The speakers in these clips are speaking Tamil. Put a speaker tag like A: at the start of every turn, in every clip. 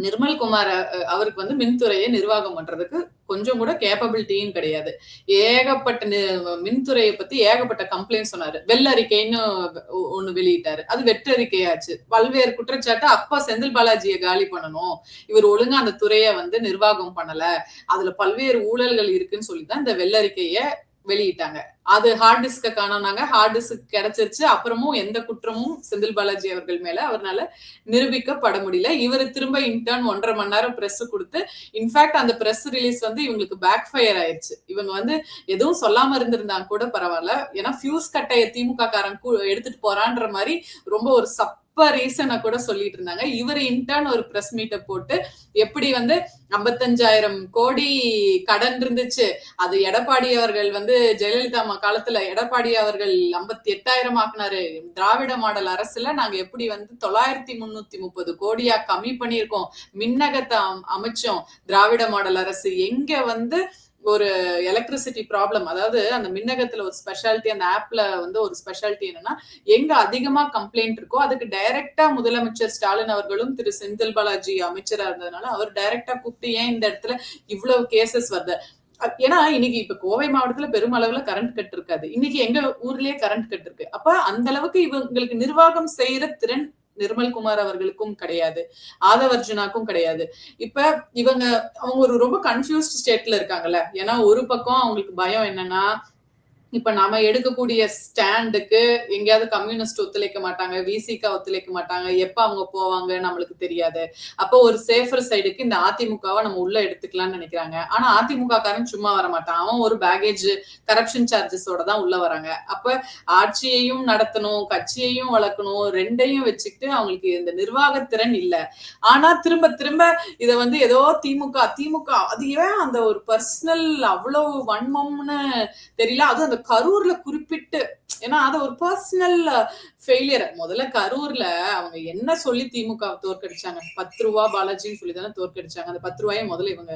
A: நிர்மல்குமார் அவருக்கு வந்து மின்துறையை நிர்வாகம் பண்றதுக்கு கொஞ்சம் கூட கேப்பபிலிட்டியும் கிடையாது. ஏகப்பட்ட மின்துறையை பத்தி ஏகப்பட்ட கம்ப்ளைண்ட் சொன்னாரு. வெள்ளறிக்கைன்னு ஒண்ணு வெளியிட்டாரு. அது வெற்றறிக்கையாச்சு. பல்வேறு குற்றச்சாட்டு. அப்ப செந்தில் பாலாஜியை காலி பண்ணணும், இவர் ஒழுங்கா அந்த துறையை வந்து நிர்வாகம் பண்ணல, அதுல பல்வேறு ஊழல்கள் இருக்குன்னு சொல்லிதான் இந்த வெள்ளறிக்கைய வெளியிட்டாங்க. அது ஹார்ட் டிஸ்க காணோம்னாங்க. ஹார்ட் டிஸ்க் கிடைச்சிருச்சு. அப்புறமும் எந்த குற்றமும் செந்தில் பாலாஜி அவர்கள் மேல அவர்னால நிரூபிக்கப்பட முடியல. இவர் திரும்ப இன்டர்ன் 1.5 மணி நேரம் பிரஸ் கொடுத்து, இன்ஃபேக்ட் அந்த பிரஸ் ரிலீஸ் வந்து இவங்களுக்கு பேக் ஃபயர் ஆயிருச்சு. இவங்க வந்து எதுவும் சொல்லாம இருந்திருந்தாங்க கூட பரவாயில்ல. ஏன்னா ஃபியூஸ் கட்டைய திமுக காரன் எடுத்துட்டு போறான்ற மாதிரி ரொம்ப ஒரு ரீசனை கூட சொல்லிட்டு இருந்தாங்க. இவர் இன்டர்ன் ஒரு பிரஸ் மீட்டை போட்டு எப்படி வந்து 55,000 கோடி கடன் இருந்துச்சு, அது எடப்பாடி அவர்கள் வந்து ஜெயலலிதா காலத்துல எடப்பாடி அவர்கள் 58,000 ஆக்குனாரு, திராவிட மாடல் அரசுல நாங்க எப்படி வந்து 9,330 கோடியா கம்மி பண்ணியிருக்கோம், மின்னகத்தை அமைச்சோம், திராவிட மாடல் அரசு எங்க வந்து ஒரு எலக்ட்ரிசிட்டி ப்ராப்ளம், அதாவது அந்த மின்னகத்துல ஒரு ஸ்பெஷாலிட்டி, அந்த ஆப்ல வந்து ஒரு ஸ்பெஷாலிட்டி என்னன்னா, எங்க அதிகமா கம்ப்ளைண்ட் இருக்கோ அதுக்கு டைரக்டா முதலமைச்சர் ஸ்டாலின் அவர்களும் திரு செந்தில் பாலாஜி அமைச்சரா இருந்ததுனால அவர் டைரக்டா கூப்பிட்டு ஏன் இந்த இடத்துல இவ்வளவு கேசஸ் வருது. ஏன்னா இன்னைக்கு இப்ப கோவை மாவட்டத்துல பெருமளவுல கரண்ட் கட் இருக்காது, இன்னைக்கு எங்க ஊர்லயே கரண்ட் கட் இருக்கு. அப்ப அந்த அளவுக்கு இவங்களுக்கு நிர்வாகம் செய்யற திறன் நிர்மல்குமார் அவர்களுக்கும் கிடையாது, ஆதவர்ஜுனாக்கும் கிடையாது. இப்ப அவங்க ஒரு ரொம்ப கன்ஃபியூஸ்ட் ஸ்டேட்ல இருக்காங்கல்ல. ஏன்னா ஒரு பக்கம் அவங்களுக்கு பயம் என்னன்னா, இப்ப நாம எடுக்கக்கூடிய ஸ்டாண்டுக்கு எங்கேயாவது கம்யூனிஸ்ட் ஒத்துழைக்க மாட்டாங்க, விசிகா ஒத்துழைக்க மாட்டாங்க, எப்ப அவங்க போவாங்க நம்மளுக்கு தெரியாது. அப்போ ஒரு சேஃபர் சைடுக்கு இந்த அதிமுகவை நம்ம உள்ள எடுத்துக்கலாம்னு நினைக்கிறாங்க. ஆனா அதிமுக காரன் சும்மா வர மாட்டான், அவன் ஒரு பேகேஜ் கரப்ஷன் சார்ஜஸோட தான் உள்ள வராங்க. அப்ப ஆட்சியையும் நடத்தணும், கட்சியையும் வளர்க்கணும், ரெண்டையும் வச்சுக்கிட்டு அவங்களுக்கு இந்த நிர்வாகத்திறன் இல்ல. ஆனா திரும்ப திரும்ப இத வந்து ஏதோ திமுக அது ஏன் அந்த ஒரு பர்சனல் அவ்வளவு வன்மம்னு தெரியல. அது அந்த கரூர்ல குறிப்பிட்டு, ஏன்னா அது ஒரு பர்சனல் ஃபெயிலியர். முதல்ல கரூர்ல அவங்க என்ன சொல்லி திமுக தோற்கடிச்சாங்க, 10 ரூபா பாலாஜின்னு சொல்லி தானே தோற்கடிச்சாங்க. அந்த 10 ரூபாயை முதல்ல இவங்க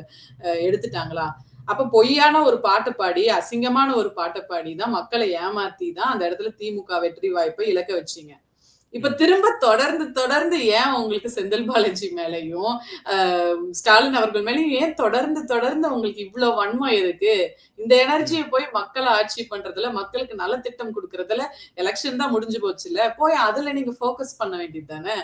A: எடுத்துட்டாங்களா? அப்ப பொய்யான ஒரு பாட்டு பாடி, அசிங்கமான ஒரு பாட்டை பாடி தான் மக்களை ஏமாத்தி தான் அந்த இடத்துல திமுக வெற்றி வாய்ப்பை இழக்க வச்சீங்க. இப்ப திரும்ப தொடர்ந்து ஏன் உங்களுக்கு செந்தில் பாலாஜி மேலையும் ஸ்டாலின் அவர்கள் மேலையும் ஏன் தொடர்ந்து உங்களுக்கு இவ்வளவு வன்மம் எதுக்கு? இந்த எனர்ஜியை போய் மக்களை ஆட்சி பண்றதுல, மக்களுக்கு நலத்திட்டம் கொடுக்கறதுல, எலெக்ஷன் தான் முடிஞ்சு போச்சு இல்ல, போய் அதுல நீங்க போக்கஸ் பண்ண வேண்டியது தானே.